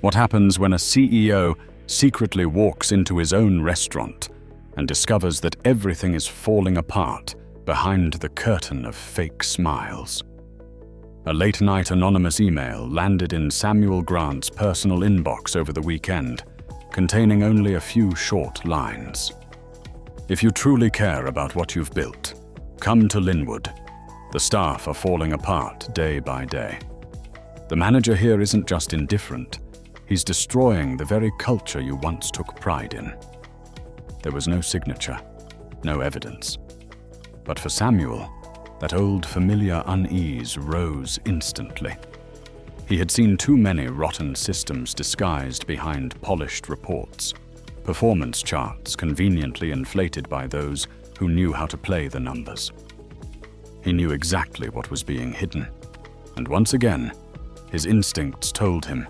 What happens when a CEO secretly walks into his own restaurant and discovers that everything is falling apart behind the curtain of fake smiles? A late-night anonymous email landed in Samuel Grant's personal inbox over the weekend, containing only a few short lines. If you truly care about what you've built, come to Linwood. The staff are falling apart day by day. The manager here isn't just indifferent, he's destroying the very culture you once took pride in. There was no signature, no evidence. But for Samuel, that old familiar unease rose instantly. He had seen too many rotten systems disguised behind polished reports, performance charts conveniently inflated by those who knew how to play the numbers. He knew exactly what was being hidden, and once again, his instincts told him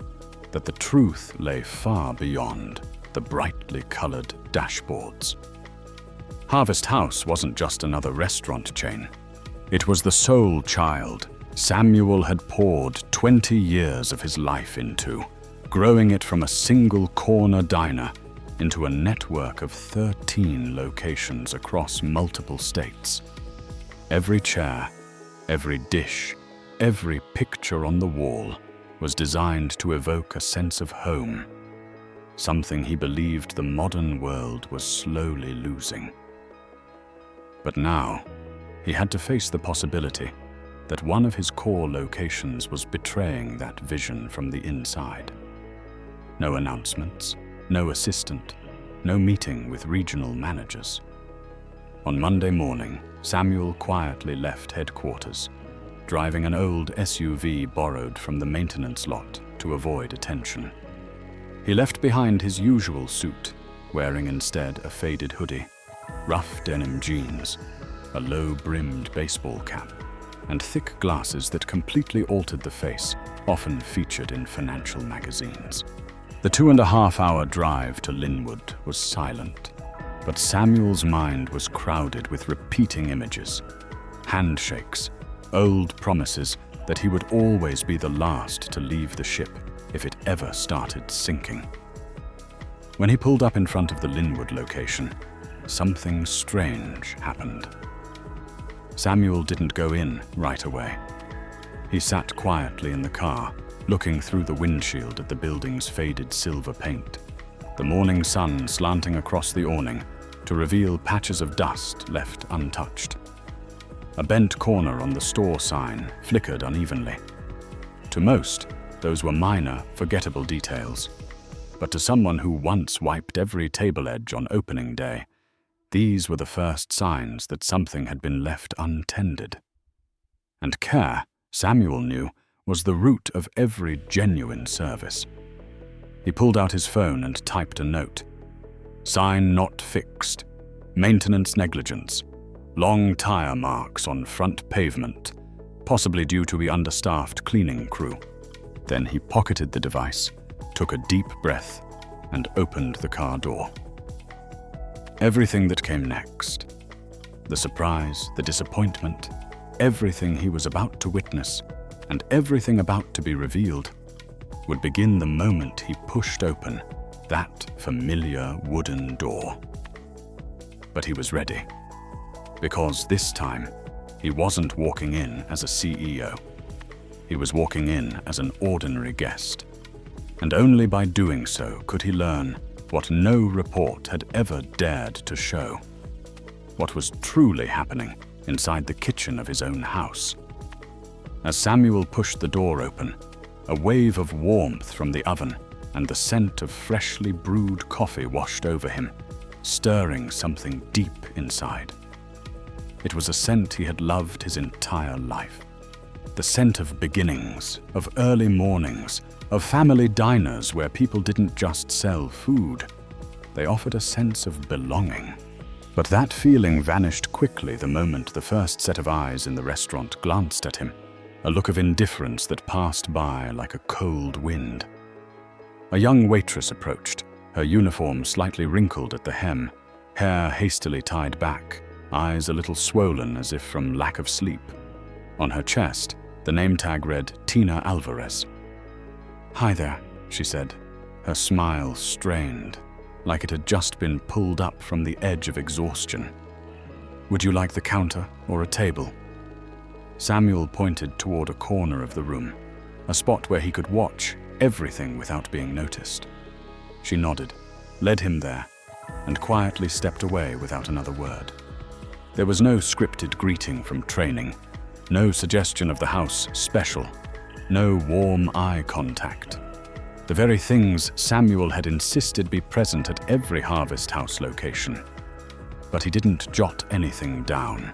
that the truth lay far beyond the brightly colored dashboards. Harvest House wasn't just another restaurant chain. It was the soul child Samuel had poured 20 years of his life into, growing it from a single corner diner into a network of 13 locations across multiple states. Every chair, every dish, every picture on the wall was designed to evoke a sense of home, something he believed the modern world was slowly losing. But now, he had to face the possibility that one of his core locations was betraying that vision from the inside. No announcements, no assistant, no meeting with regional managers. On Monday morning, Samuel quietly left headquarters, driving an old SUV borrowed from the maintenance lot to avoid attention. He left behind his usual suit, wearing instead a faded hoodie, rough denim jeans, a low-brimmed baseball cap, and thick glasses that completely altered the face, often featured in financial magazines. The 2.5-hour drive to Linwood was silent, but Samuel's mind was crowded with repeating images, handshakes, old promises that he would always be the last to leave the ship if it ever started sinking. When he pulled up in front of the Linwood location, something strange happened. Samuel didn't go in right away. He sat quietly in the car, looking through the windshield at the building's faded silver paint, the morning sun slanting across the awning to reveal patches of dust left untouched. A bent corner on the store sign flickered unevenly. To most, those were minor, forgettable details. But to someone who once wiped every table edge on opening day, these were the first signs that something had been left untended. And care, Samuel knew, was the root of every genuine service. He pulled out his phone and typed a note. Sign not fixed. Maintenance negligence. Long tire marks on front pavement, possibly due to the understaffed cleaning crew. Then he pocketed the device, took a deep breath, and opened the car door. Everything that came next, the surprise, the disappointment, everything he was about to witness, and everything about to be revealed, would begin the moment he pushed open that familiar wooden door. But he was ready. Because this time, he wasn't walking in as a CEO. He was walking in as an ordinary guest. And only by doing so could he learn what no report had ever dared to show. What was truly happening inside the kitchen of his own house. As Samuel pushed the door open, a wave of warmth from the oven and the scent of freshly brewed coffee washed over him, stirring something deep inside. It was a scent he had loved his entire life. The scent of beginnings, of early mornings, of family diners where people didn't just sell food. They offered a sense of belonging. But that feeling vanished quickly the moment the first set of eyes in the restaurant glanced at him, a look of indifference that passed by like a cold wind. A young waitress approached, her uniform slightly wrinkled at the hem, hair hastily tied back, eyes a little swollen as if from lack of sleep. On her chest, the name tag read Tina Alvarez. Hi there, she said, her smile strained, like it had just been pulled up from the edge of exhaustion. "Would you like the counter or a table?" Samuel pointed toward a corner of the room, a spot where he could watch everything without being noticed. She nodded, led him there, and quietly stepped away without another word. There was no scripted greeting from training, no suggestion of the house special, no warm eye contact. The very things Samuel had insisted be present at every Harvest House location. But he didn't jot anything down.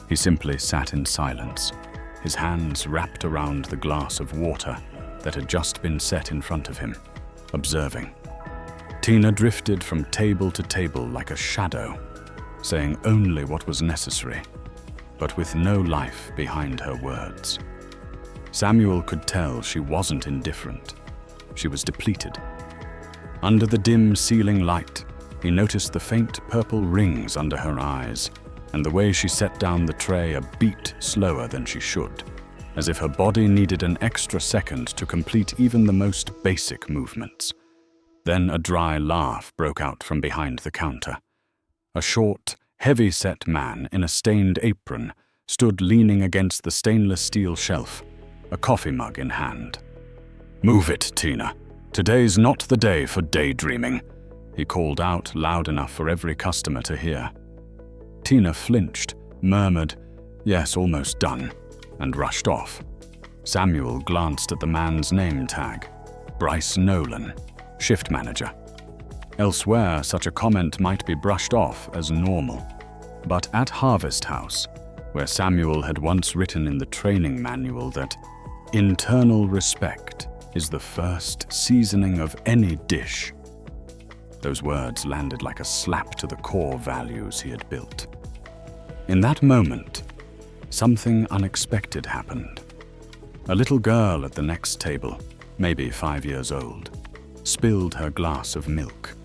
He simply sat in silence, his hands wrapped around the glass of water that had just been set in front of him, observing. Tina drifted from table to table like a shadow, saying only what was necessary, but with no life behind her words. Samuel could tell she wasn't indifferent. She was depleted. Under the dim ceiling light, he noticed the faint purple rings under her eyes, and the way she set down the tray a beat slower than she should, as if her body needed an extra second to complete even the most basic movements. Then a dry laugh broke out from behind the counter. A short, heavy-set man in a stained apron stood leaning against the stainless steel shelf, a coffee mug in hand. "Move it, Tina. Today's not the day for daydreaming," he called out loud enough for every customer to hear. Tina flinched, murmured, "Yes, almost done," and rushed off. Samuel glanced at the man's name tag. Bryce Nolan, shift manager. Elsewhere, such a comment might be brushed off as normal. But at Harvest House, where Samuel had once written in the training manual that internal respect is the first seasoning of any dish, those words landed like a slap to the core values he had built. In that moment, something unexpected happened. A little girl at the next table, maybe 5 years old, spilled her glass of milk.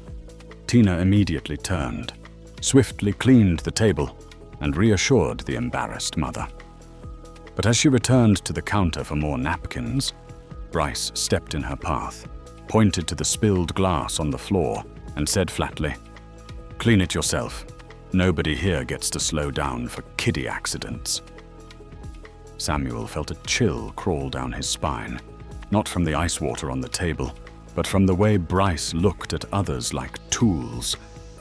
Tina immediately turned, swiftly cleaned the table, and reassured the embarrassed mother. But as she returned to the counter for more napkins, Bryce stepped in her path, pointed to the spilled glass on the floor, and said flatly, "Clean it yourself. Nobody here gets to slow down for kiddie accidents." Samuel felt a chill crawl down his spine, not from the ice water on the table, but from the way Bryce looked at others like tools,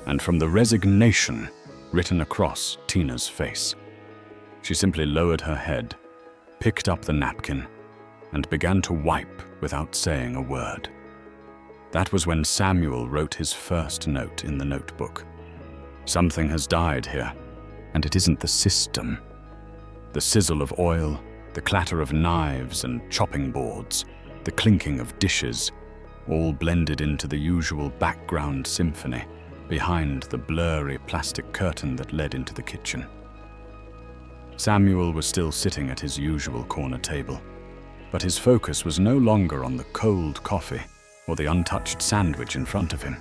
and from the resignation written across Tina's face. She simply lowered her head, picked up the napkin, and began to wipe without saying a word. That was when Samuel wrote his first note in the notebook. Something has died here, and it isn't the system. The sizzle of oil, the clatter of knives and chopping boards, the clinking of dishes, all blended into the usual background symphony behind the blurry plastic curtain that led into the kitchen. Samuel was still sitting at his usual corner table, but his focus was no longer on the cold coffee or the untouched sandwich in front of him.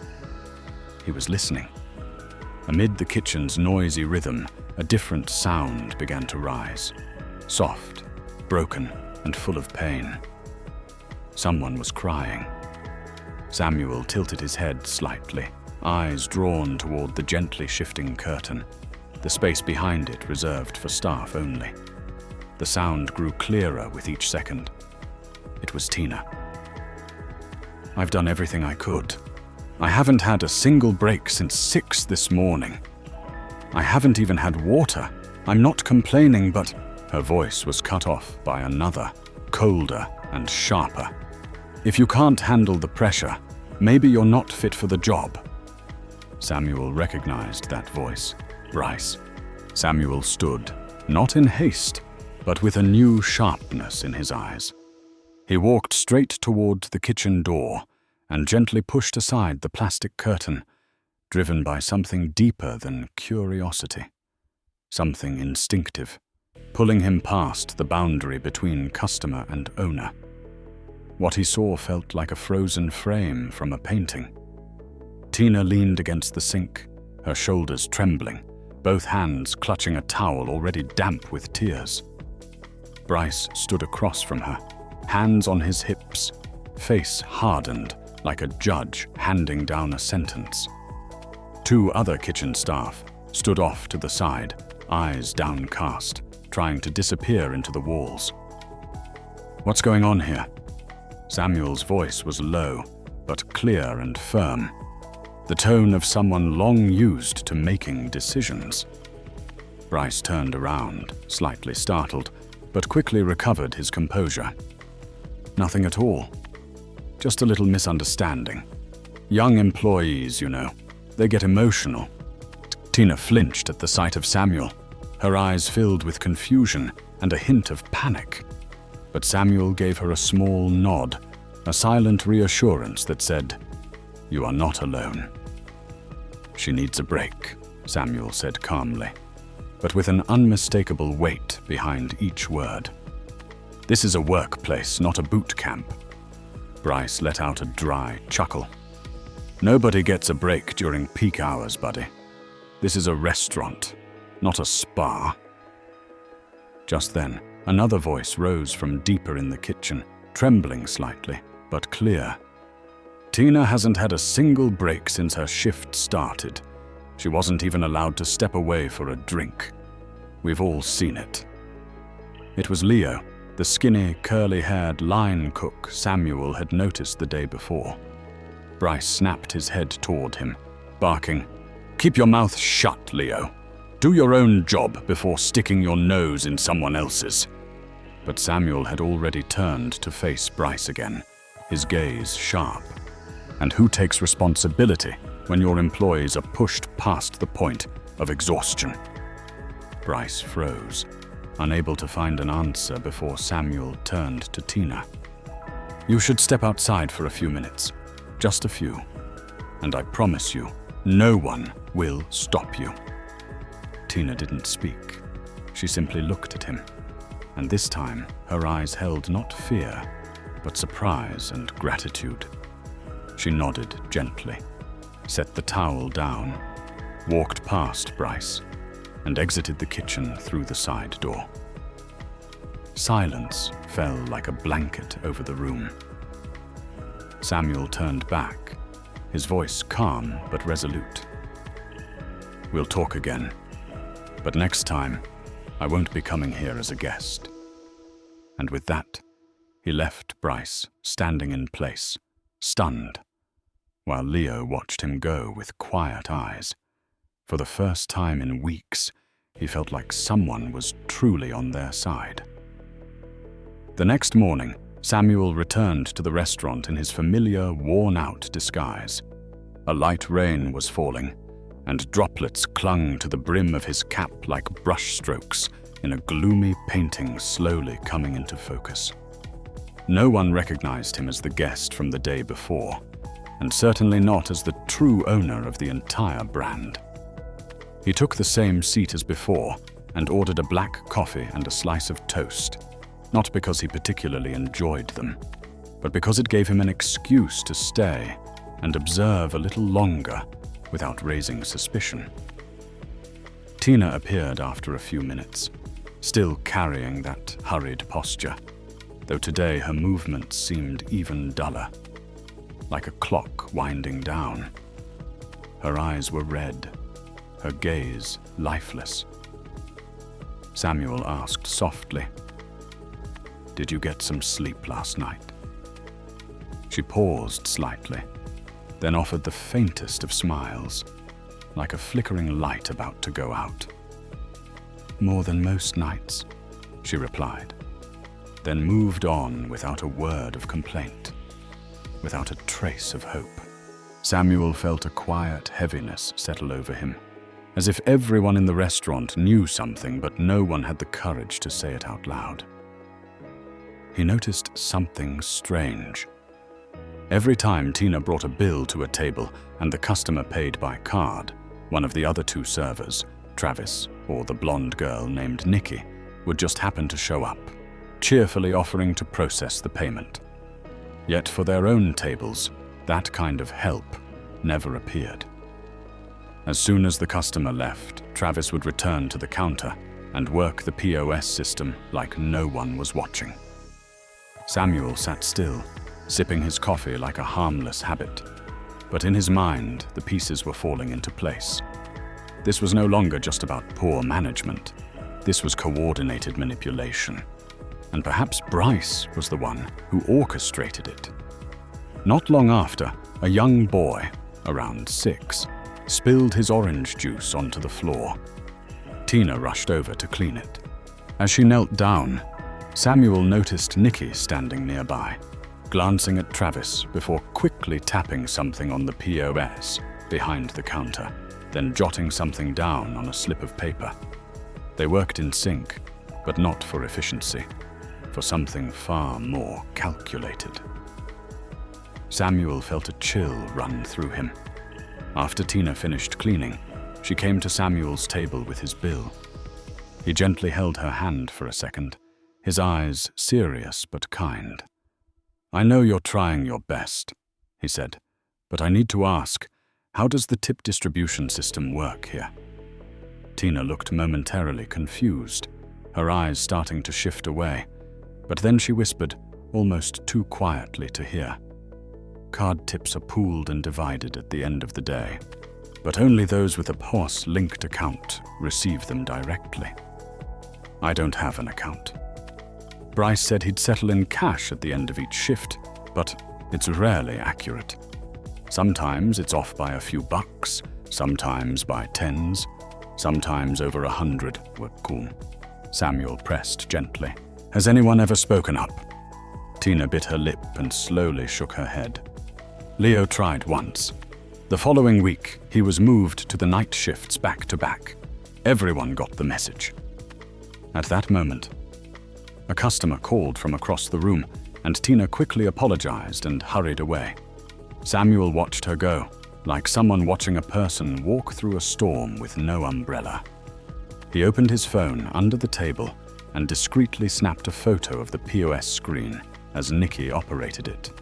He was listening. Amid the kitchen's noisy rhythm, a different sound began to rise, soft, broken, and full of pain. Someone was crying. Samuel tilted his head slightly, eyes drawn toward the gently shifting curtain, the space behind it reserved for staff only. The sound grew clearer with each second. It was Tina. "I've done everything I could. I haven't had a single break since 6 this morning. I haven't even had water. I'm not complaining, but..." Her voice was cut off by another, colder and sharper. "If you can't handle the pressure, maybe you're not fit for the job." Samuel recognized that voice. Bryce. Samuel stood, not in haste, but with a new sharpness in his eyes. He walked straight toward the kitchen door and gently pushed aside the plastic curtain, driven by something deeper than curiosity, something instinctive, pulling him past the boundary between customer and owner. What he saw felt like a frozen frame from a painting. Tina leaned against the sink, her shoulders trembling, both hands clutching a towel already damp with tears. Bryce stood across from her, hands on his hips, face hardened like a judge handing down a sentence. 2 other kitchen staff stood off to the side, eyes downcast, trying to disappear into the walls. "What's going on here?" Samuel's voice was low, but clear and firm, the tone of someone long used to making decisions. Bryce turned around, slightly startled, but quickly recovered his composure. "Nothing at all. Just a little misunderstanding. Young employees, you know, they get emotional." Tina flinched at the sight of Samuel, her eyes filled with confusion and a hint of panic. But Samuel gave her a small nod, a silent reassurance that said, "You are not alone." "She needs a break," Samuel said calmly, but with an unmistakable weight behind each word. "This is a workplace, not a boot camp." Bryce let out a dry chuckle. "Nobody gets a break during peak hours, buddy. This is a restaurant, not a spa." Just then, another voice rose from deeper in the kitchen, trembling slightly, but clear. "Tina hasn't had a single break since her shift started. She wasn't even allowed to step away for a drink. We've all seen it." It was Leo, the skinny, curly-haired line cook Samuel had noticed the day before. Bryce snapped his head toward him, barking, "Keep your mouth shut, Leo. Do your own job before sticking your nose in someone else's." But Samuel had already turned to face Bryce again, his gaze sharp. "And who takes responsibility when your employees are pushed past the point of exhaustion?" Bryce froze, unable to find an answer before Samuel turned to Tina. "You should step outside for a few minutes, just a few, and I promise you, no one will stop you." Tina didn't speak. She simply looked at him, and this time her eyes held not fear, but surprise and gratitude. She nodded gently, set the towel down, walked past Bryce, and exited the kitchen through the side door. Silence fell like a blanket over the room. Samuel turned back, his voice calm but resolute. "We'll talk again, but next time, I won't be coming here as a guest." And with that, he left Bryce standing in place, stunned, while Leo watched him go with quiet eyes. For the first time in weeks, he felt like someone was truly on their side. The next morning, Samuel returned to the restaurant in his familiar, worn-out disguise. A light rain was falling, and droplets clung to the brim of his cap like brushstrokes in a gloomy painting slowly coming into focus. No one recognized him as the guest from the day before, and certainly not as the true owner of the entire brand. He took the same seat as before and ordered a black coffee and a slice of toast, not because he particularly enjoyed them, but because it gave him an excuse to stay and observe a little longer without raising suspicion. Tina appeared after a few minutes, still carrying that hurried posture, though today her movements seemed even duller, like a clock winding down. Her eyes were red, her gaze lifeless. Samuel asked softly, "Did you get some sleep last night?" She paused slightly, then offered the faintest of smiles, like a flickering light about to go out. "More than most nights," she replied, then moved on without a word of complaint, without a trace of hope. Samuel felt a quiet heaviness settle over him, as if everyone in the restaurant knew something but no one had the courage to say it out loud. He noticed something strange. Every time Tina brought a bill to a table and the customer paid by card, one of the other 2 servers, Travis or the blonde girl named Nikki, would just happen to show up, cheerfully offering to process the payment. Yet for their own tables, that kind of help never appeared. As soon as the customer left, Travis would return to the counter and work the POS system like no one was watching. Samuel sat still, sipping his coffee like a harmless habit. But in his mind, the pieces were falling into place. This was no longer just about poor management. This was coordinated manipulation. And perhaps Bryce was the one who orchestrated it. Not long after, a young boy, around 6, spilled his orange juice onto the floor. Tina rushed over to clean it. As she knelt down, Samuel noticed Nikki standing nearby, glancing at Travis before quickly tapping something on the POS behind the counter, then jotting something down on a slip of paper. They worked in sync, but not for efficiency, for something far more calculated. Samuel felt a chill run through him. After Tina finished cleaning, she came to Samuel's table with his bill. He gently held her hand for a second, his eyes serious but kind. "I know you're trying your best," he said, "but I need to ask, how does the tip distribution system work here?" Tina looked momentarily confused, her eyes starting to shift away, but then she whispered, almost too quietly to hear. "Card tips are pooled and divided at the end of the day, but only those with a POS-linked account receive them directly. I don't have an account. Bryce said he'd settle in cash at the end of each shift, but it's rarely accurate. Sometimes it's off by a few bucks, sometimes by tens, sometimes over 100. Cool." Samuel pressed gently. "Has anyone ever spoken up?" Tina bit her lip and slowly shook her head. Leo tried once. The following week, he was moved to the night shifts back to back. Everyone got the message. At that moment, a customer called from across the room, and Tina quickly apologized and hurried away. Samuel watched her go, like someone watching a person walk through a storm with no umbrella. He opened his phone under the table and discreetly snapped a photo of the POS screen as Nikki operated it.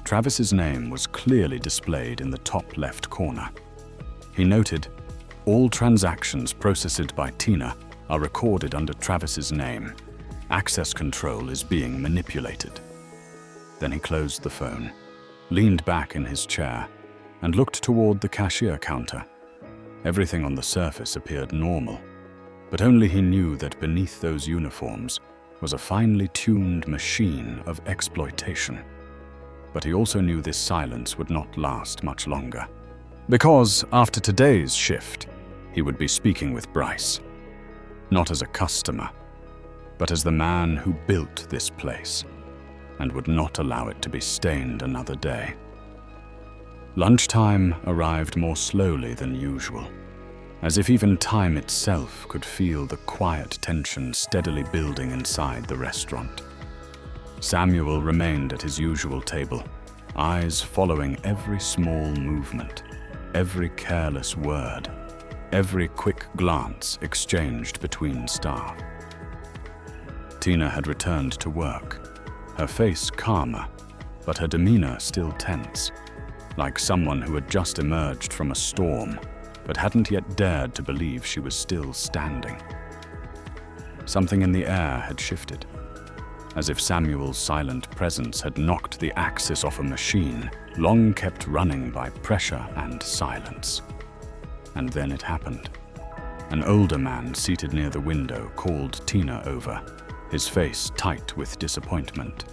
Travis's name was clearly displayed in the top left corner. He noted, "All transactions processed by Tina are recorded under Travis's name. Access control is being manipulated." Then he closed the phone, leaned back in his chair, and looked toward the cashier counter. Everything on the surface appeared normal, but only he knew that beneath those uniforms was a finely tuned machine of exploitation. But he also knew this silence would not last much longer, because after today's shift, he would be speaking with Bryce, not as a customer, but as the man who built this place and would not allow it to be stained another day. Lunchtime arrived more slowly than usual, as if even time itself could feel the quiet tension steadily building inside the restaurant. Samuel remained at his usual table, eyes following every small movement, every careless word, every quick glance exchanged between staff. Tina had returned to work, her face calmer, but her demeanor still tense, like someone who had just emerged from a storm but hadn't yet dared to believe she was still standing. Something in the air had shifted, as if Samuel's silent presence had knocked the axis off a machine long kept running by pressure and silence. And then it happened. An older man seated near the window called Tina over, his face tight with disappointment.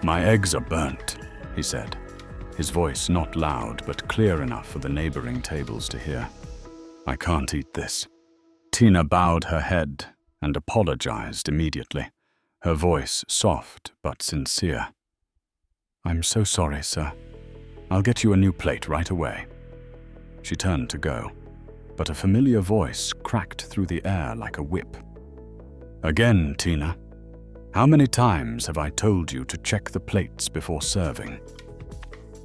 "My eggs are burnt," he said, his voice not loud but clear enough for the neighboring tables to hear. "I can't eat this." Tina bowed her head and apologized immediately, her voice soft but sincere. "I'm so sorry, sir. I'll get you a new plate right away." She turned to go, but a familiar voice cracked through the air like a whip. "Again, Tina. How many times have I told you to check the plates before serving?"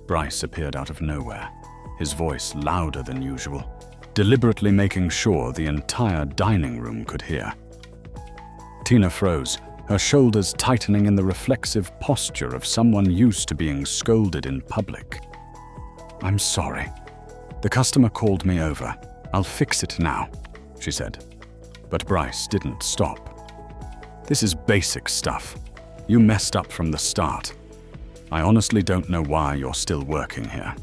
Bryce appeared out of nowhere, his voice louder than usual, deliberately making sure the entire dining room could hear. Tina froze, her shoulders tightening in the reflexive posture of someone used to being scolded in public. "I'm sorry. The customer called me over. I'll fix it now," she said. But Bryce didn't stop. "This is basic stuff. You messed up from the start." I honestly don't know why you're still working here."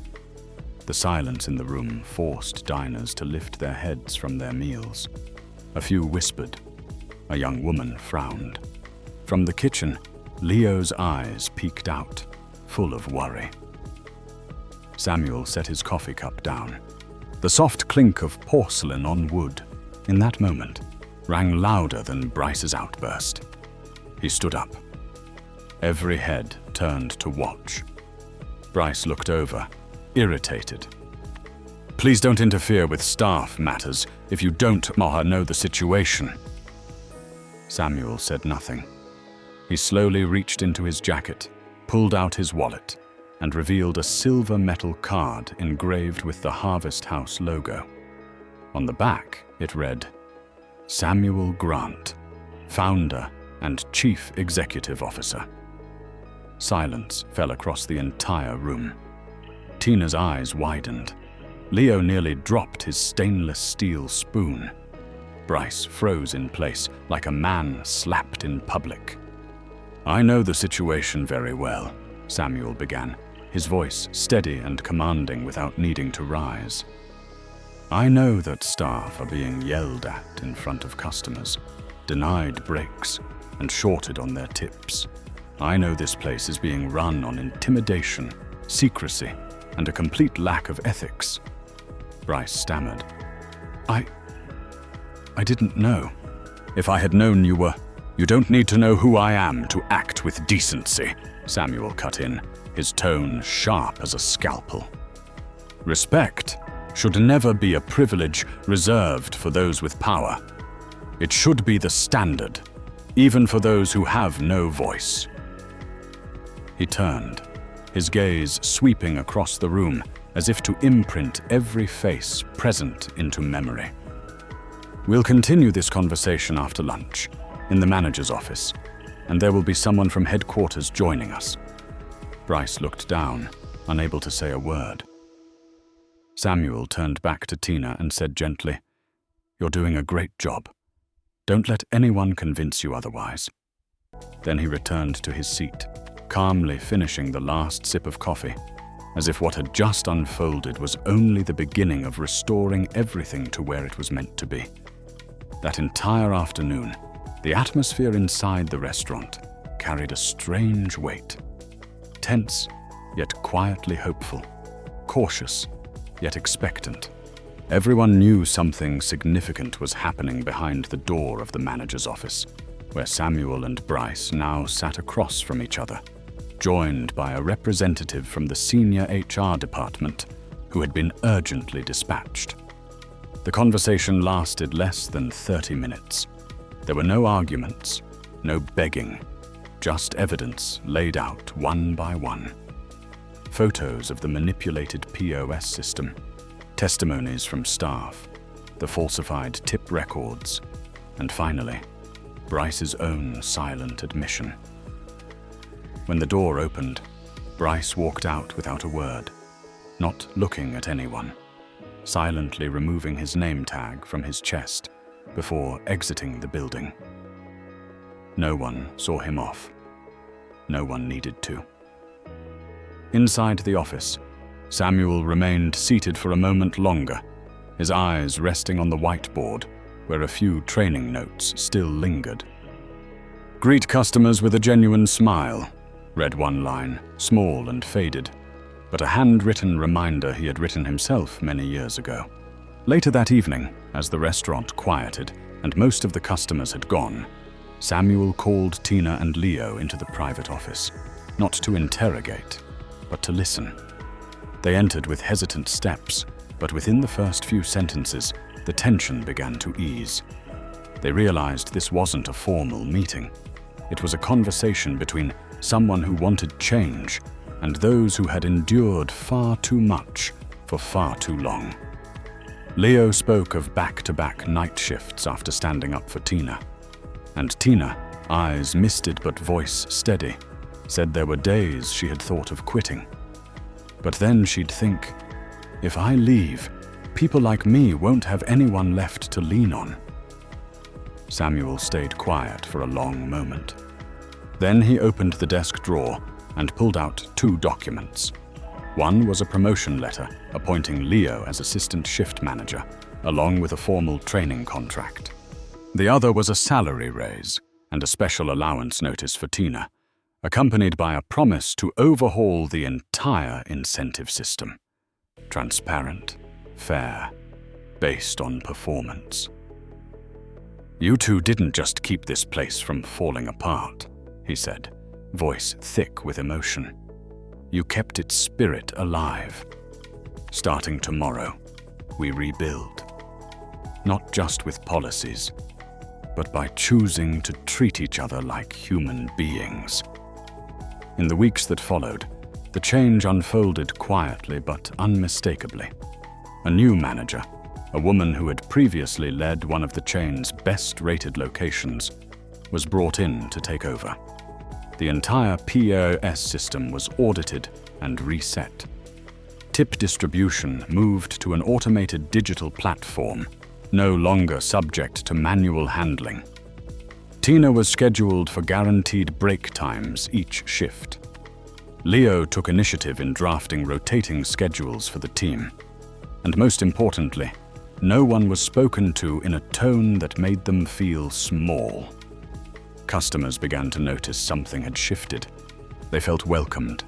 The silence in the room forced diners to lift their heads from their meals. A few whispered. A young woman frowned. From the kitchen, Leo's eyes peeked out, full of worry. Samuel set his coffee cup down. The soft clink of porcelain on wood, in that moment, rang louder than Bryce's outburst. He stood up. Every head turned to watch. Bryce looked over, irritated. "Please don't interfere with staff matters if you don't know the situation." Samuel said nothing. He slowly reached into his jacket, pulled out his wallet, and revealed a silver metal card engraved with the Harvest House logo. On the back, it read, "Samuel Grant, Founder and Chief Executive Officer." Silence fell across the entire room. Tina's eyes widened. Leo nearly dropped his stainless steel spoon. Bryce froze in place like a man slapped in public. "I know the situation very well," Samuel began, his voice steady and commanding without needing to rise. "I know that staff are being yelled at in front of customers, denied breaks, and shorted on their tips. I know this place is being run on intimidation, secrecy, and a complete lack of ethics." Bryce stammered. I didn't know. If I had known you were... You don't need to know who I am to act with decency," Samuel cut in, his tone sharp as a scalpel. "Respect should never be a privilege reserved for those with power. It should be the standard, even for those who have no voice." He turned, his gaze sweeping across the room as if to imprint every face present into memory. "We'll continue this conversation after lunch, in the manager's office, and there will be someone from headquarters joining us." Bryce looked down, unable to say a word. Samuel turned back to Tina and said gently, "You're doing a great job. Don't let anyone convince you otherwise." Then he returned to his seat, calmly finishing the last sip of coffee, as if what had just unfolded was only the beginning of restoring everything to where it was meant to be. That entire afternoon, the atmosphere inside the restaurant carried a strange weight. Tense, yet quietly hopeful. Cautious, yet expectant. Everyone knew something significant was happening behind the door of the manager's office, where Samuel and Bryce now sat across from each other, joined by a representative from the senior HR department who had been urgently dispatched. The conversation lasted less than 30 minutes. There were no arguments, no begging, just evidence laid out one by one. Photos of the manipulated POS system, testimonies from staff, the falsified tip records, and finally, Bryce's own silent admission. When the door opened, Bryce walked out without a word, not looking at anyone, silently removing his name tag from his chest before exiting the building. No one saw him off. No one needed to. Inside the office, Samuel remained seated for a moment longer, his eyes resting on the whiteboard where a few training notes still lingered. "Greet customers with a genuine smile," read one line, small and faded, but a handwritten reminder he had written himself many years ago. Later that evening, as the restaurant quieted and most of the customers had gone, Samuel called Tina and Leo into the private office, not to interrogate, but to listen. They entered with hesitant steps, but within the first few sentences, the tension began to ease. They realized this wasn't a formal meeting. It was a conversation between someone who wanted change and those who had endured far too much for far too long. Leo spoke of back-to-back night shifts after standing up for Tina. And Tina, eyes misted but voice steady, said there were days she had thought of quitting. But then she'd think, if I leave, people like me won't have anyone left to lean on. Samuel stayed quiet for a long moment. Then he opened the desk drawer and pulled out 2 documents. One was a promotion letter appointing Leo as assistant shift manager, along with a formal training contract. The other was a salary raise and a special allowance notice for Tina, accompanied by a promise to overhaul the entire incentive system. Transparent, fair, based on performance. "You two didn't just keep this place from falling apart," he said, voice thick with emotion. "You kept its spirit alive. Starting tomorrow, we rebuild. Not just with policies, but by choosing to treat each other like human beings." In the weeks that followed, the change unfolded quietly but unmistakably. A new manager, a woman who had previously led one of the chain's best-rated locations, was brought in to take over. The entire POS system was audited and reset. Tip distribution moved to an automated digital platform, no longer subject to manual handling. Tina was scheduled for guaranteed break times each shift. Leo took initiative in drafting rotating schedules for the team. And most importantly, no one was spoken to in a tone that made them feel small. Customers began to notice something had shifted. They felt welcomed.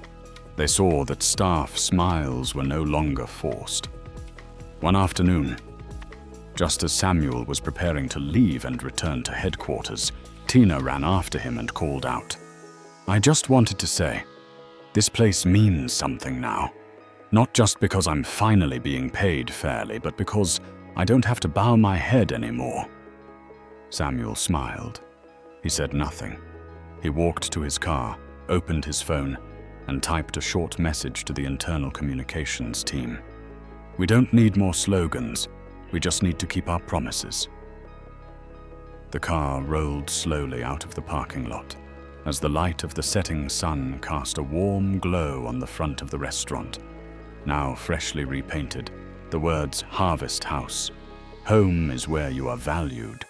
They saw that staff smiles were no longer forced. One afternoon, just as Samuel was preparing to leave and return to headquarters, Tina ran after him and called out, "I just wanted to say, this place means something now. Not just because I'm finally being paid fairly, but because I don't have to bow my head anymore." Samuel smiled. He said nothing. He walked to his car, opened his phone, and typed a short message to the internal communications team. "We don't need more slogans. We just need to keep our promises." The car rolled slowly out of the parking lot as the light of the setting sun cast a warm glow on the front of the restaurant. Now freshly repainted, the words "Harvest House," "Home is where you are valued,"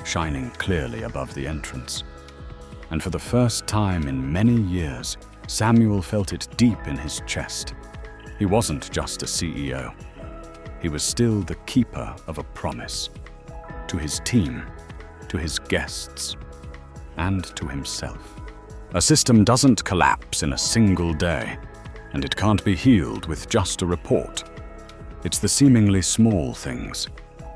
shining clearly above the entrance. And for the first time in many years, Samuel felt it deep in his chest. He wasn't just a CEO. He was still the keeper of a promise. To his team, to his guests, and to himself. A system doesn't collapse in a single day, and it can't be healed with just a report. It's the seemingly small things,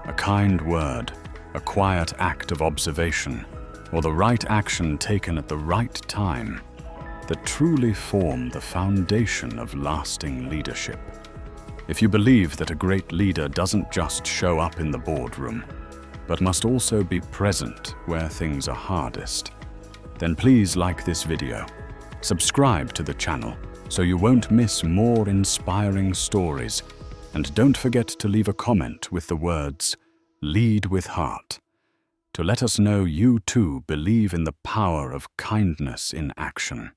a kind word, a quiet act of observation, or the right action taken at the right time, that truly form the foundation of lasting leadership. If you believe that a great leader doesn't just show up in the boardroom, but must also be present where things are hardest, then please like this video, subscribe to the channel so you won't miss more inspiring stories, and don't forget to leave a comment with the words, "Lead with heart," to let us know you too believe in the power of kindness in action.